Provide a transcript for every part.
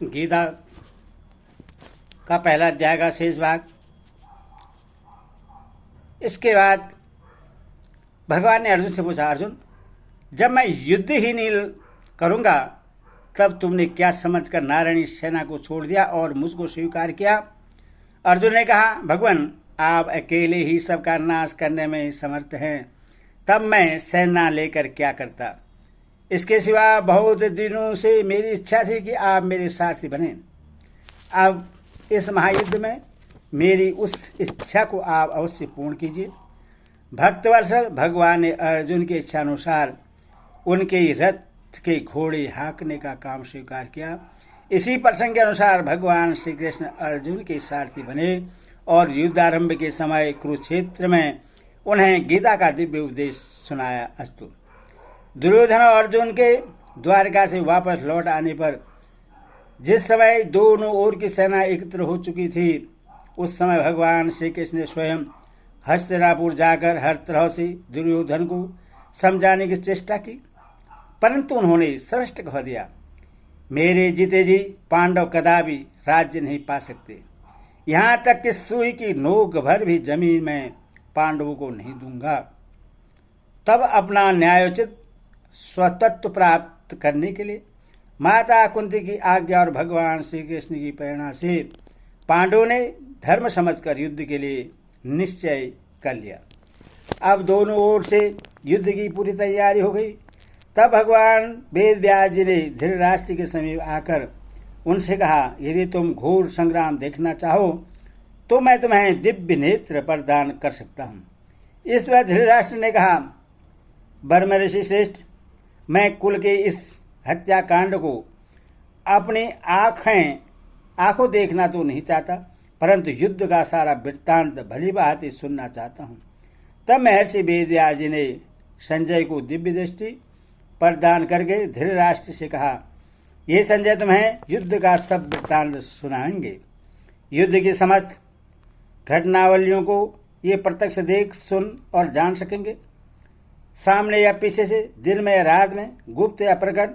गीता का पहला अध्याय का शेष भाग। इसके बाद भगवान ने अर्जुन से पूछा, अर्जुन जब मैं युद्ध ही नहीं करूंगा तब तुमने क्या समझकर नारायणी सेना को छोड़ दिया और मुझको स्वीकार किया? अर्जुन ने कहा, भगवान आप अकेले ही सबका नाश करने में समर्थ हैं, तब मैं सेना लेकर क्या करता? इसके सिवा बहुत दिनों से मेरी इच्छा थी कि आप मेरे सारथी बने। अब इस महायुद्ध में मेरी उस इच्छा को आप अवश्य पूर्ण कीजिए। भक्तवत्सल भगवान ने अर्जुन की इच्छा अनुसार उनके रथ के घोड़े हाँकने का काम स्वीकार किया। इसी प्रसंग के अनुसार भगवान श्री कृष्ण अर्जुन के सारथी बने और युद्धारंभ के समय कुरुक्षेत्र में उन्हें गीता का दिव्य उपदेश सुनाया। अस्तु। दुर्योधन और अर्जुन के द्वारका से वापस लौट आने पर जिस समय दोनों ओर की सेना एकत्र हो चुकी थी, उस समय भगवान श्री कृष्ण ने स्वयं हस्तिनापुर जाकर हर तरह से दुर्योधन को समझाने की चेष्टा की, परंतु उन्होंने स्पष्ट कह दिया, मेरे जीते जी पांडव कदापि राज्य नहीं पा सकते। यहाँ तक कि सुई की नोक भर भी जमीन में पांडवों को नहीं दूंगा। तब अपना न्यायोचित स्वतत्व प्राप्त करने के लिए माता कुंती की आज्ञा और भगवान श्री कृष्ण की प्रेरणा से पांडवों ने धर्म समझकर युद्ध के लिए निश्चय कर लिया। अब दोनों ओर से युद्ध की पूरी तैयारी हो गई। तब भगवान वेद व्यास जी ने धृतराष्ट्र के समीप आकर उनसे कहा, यदि तुम घोर संग्राम देखना चाहो तो मैं तुम्हें दिव्य नेत्र प्रदान कर सकता हूँ। इस बार धृतराष्ट्र ने कहा, बर्म ऋषि श्रेष्ठ, मैं कुल के इस हत्याकांड को अपनी आंखों देखना तो नहीं चाहता, परंतु युद्ध का सारा वृत्तांत भली भांति सुनना चाहता हूँ। तब महर्षि वेदव्यास जी ने संजय को दिव्य दृष्टि प्रदान करके धृतराष्ट्र से कहा, ये संजय तुम्हें युद्ध का सब वृत्तांत सुनाएंगे। युद्ध की समस्त घटनावलियों को ये प्रत्यक्ष देख, सुन और जान सकेंगे। सामने या पीछे से, दिन में या रात में, गुप्त या प्रकट,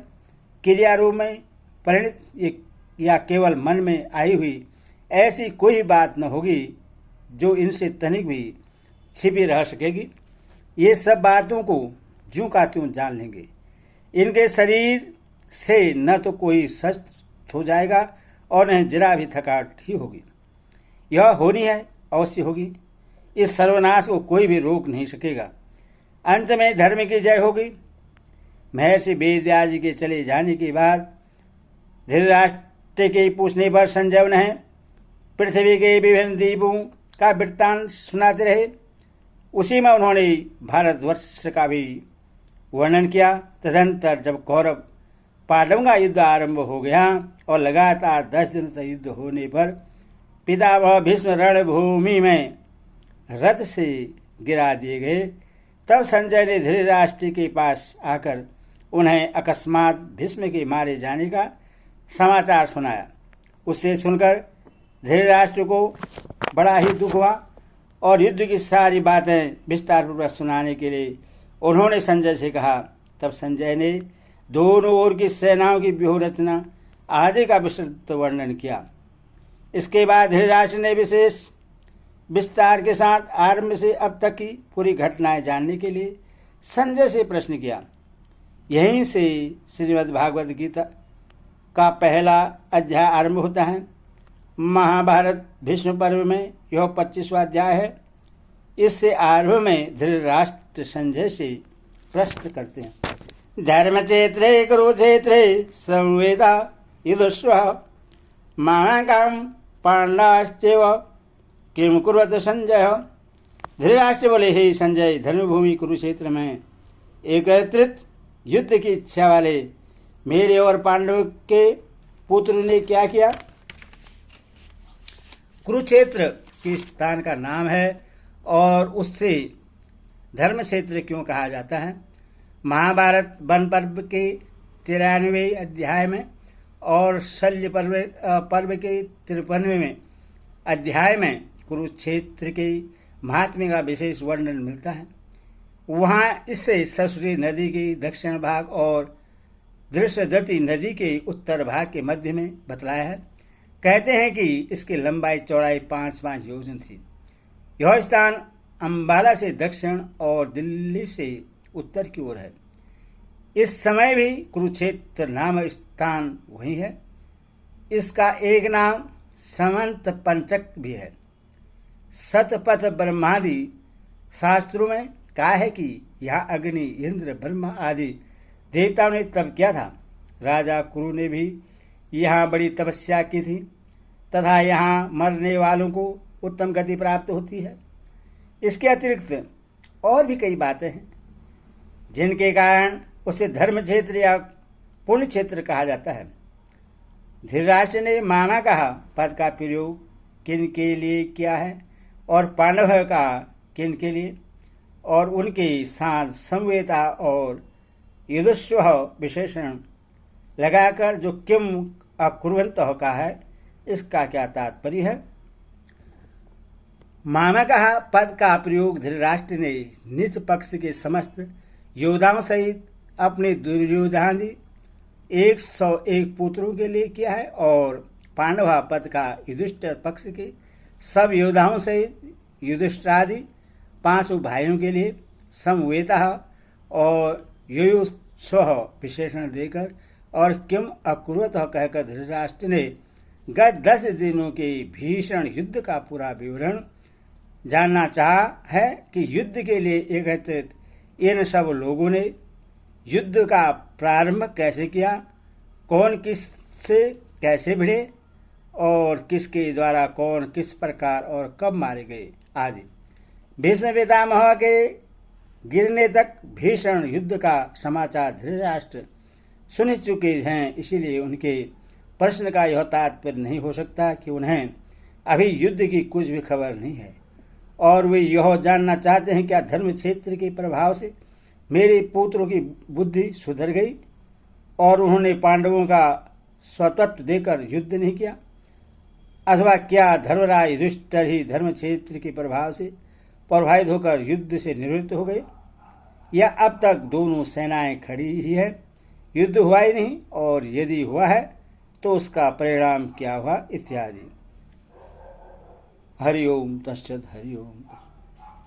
क्रिया रूप में परिणित या केवल मन में आई हुई ऐसी कोई बात न होगी जो इनसे तनिक भी छिपी रह सकेगी। ये सब बातों को ज्यों का त्यों जान लेंगे। इनके शरीर से न तो कोई शस्त्र छू जाएगा और न जरा भी थकावट ही होगी। यह होनी है, अवश्य होगी। इस सर्वनाश को कोई भी रोक नहीं सकेगा। अंत में धर्म की जय होगी। महर्षि वेदव्यास जी के चले जाने के बाद धृतराष्ट्र के पूछने पर संजय उन्हें पृथ्वी के विभिन्न द्वीपों का वृत्तांत सुनाते रहे। उसी में उन्होंने भारतवर्ष का भी वर्णन किया। तदंतर जब कौरव पांडवों का युद्ध आरंभ हो गया और लगातार 10 दिन तक युद्ध होने पर पितामह भीष्म रणभूमि में रथ से गिरा दिए गए, तब संजय ने धृतराष्ट्र के पास आकर उन्हें अकस्मात भीष्म के मारे जाने का समाचार सुनाया। उससे सुनकर धृतराष्ट्र को बड़ा ही दुख हुआ और युद्ध की सारी बातें विस्तार पूर्वक सुनाने के लिए उन्होंने संजय से कहा। तब संजय ने दोनों ओर की सेनाओं की व्यूह रचना आदि का विस्तृत वर्णन किया। इसके बाद धृतराष्ट्र ने विशेष विस्तार के साथ आरंभ से अब तक की पूरी घटनाएं जानने के लिए संजय से प्रश्न किया। यहीं से श्रीमद् भागवत गीता का पहला अध्याय आरंभ होता है। महाभारत भीष्म पर्व में यह 25वां अध्याय है। इससे आरंभ में धृतराष्ट्र संजय से प्रश्न करते हैं, धर्म क्षेत्रे कुरुक्षेत्रे संवेदा युधस्व महाकाम पांडवाश्चैव किम कुर्वत संजय। धृतराष्ट्र बोले, हे संजय, धर्मभूमि कुरुक्षेत्र में एकत्रित युद्ध की इच्छा वाले मेरे और पांडव के पुत्र ने क्या किया? कुरुक्षेत्र के स्थान का नाम है और उससे धर्म क्षेत्र क्यों कहा जाता है? महाभारत वन पर्व के 93वें अध्याय में और शल्य पर्व के 53वें अध्याय में कुरुक्षेत्र के महात्म्य का विशेष वर्णन मिलता है। वहाँ इससे सरस्वती नदी के दक्षिण भाग और दृश्यदति नदी के उत्तर भाग के मध्य में बतलाया है। कहते हैं कि इसकी लंबाई चौड़ाई 5-5 योजन थी। यह स्थान अंबाला से दक्षिण और दिल्ली से उत्तर की ओर है। इस समय भी कुरुक्षेत्र नाम स्थान वही है। इसका एक नाम समंत पंचक भी है। सतपथ ब्रह्मादि शास्त्रों में कहा है कि यहाँ अग्नि, इंद्र, ब्रह्मा आदि देवताओं ने तप किया था। राजा कुरु ने भी यहाँ बड़ी तपस्या की थी तथा यहाँ मरने वालों को उत्तम गति प्राप्त होती है। इसके अतिरिक्त और भी कई बातें हैं जिनके कारण उसे धर्म क्षेत्र या पुण्य क्षेत्र कहा जाता है। धृतराष्ट्र ने मामा कहा पद का प्रयोग किन के लिए किया है और पांडव का किन के लिए, और उनके साथ समवेता और युधिष्ठिर विशेषण लगाकर जो किम अकुर्वन्तः का है, इसका क्या तात्पर्य है। मामा कहा पद का प्रयोग धृतराष्ट्र ने निज पक्ष के समस्त योद्धाओं सहित अपने दुर्योधनादि 101 पुत्रों के लिए किया है, और पांडवा पद का युधिष्ठिर पक्ष के सब योद्धाओं सहित युधिष्ठिरादि 5 भाइयों के लिए समवेता और युयुत्सुः विशेषण देकर और किम अकुर्वतः कहकर धृतराष्ट्र ने गत 10 दिनों के भीषण युद्ध का पूरा विवरण जानना चाहा है कि युद्ध के लिए एकत्रित इन सब लोगों ने युद्ध का प्रारंभ कैसे किया, कौन किस से कैसे भिड़े और किसके द्वारा कौन किस प्रकार और कब मारे गए आदि। भीष्म पितामह के गिरने तक भीषण युद्ध का समाचार धृतराष्ट्र सुन चुके हैं, इसीलिए उनके प्रश्न का यह तात्पर्य नहीं हो सकता कि उन्हें अभी युद्ध की कुछ भी खबर नहीं है और वे यह जानना चाहते हैं क्या धर्म क्षेत्र के प्रभाव से मेरे पुत्रों की बुद्धि सुधर गई और उन्होंने पांडवों का स्वतत्व देकर युद्ध नहीं किया, अथवा क्या धर्मराज युधिष्ठिर ही धर्म क्षेत्र के प्रभाव से प्रभावित होकर युद्ध से निवृत्त हो गए, या अब तक दोनों सेनाएं खड़ी ही है, युद्ध हुआ ही नहीं, और यदि हुआ है तो उसका परिणाम क्या हुआ इत्यादि। हरि ओम तत्सत। हरि ओम।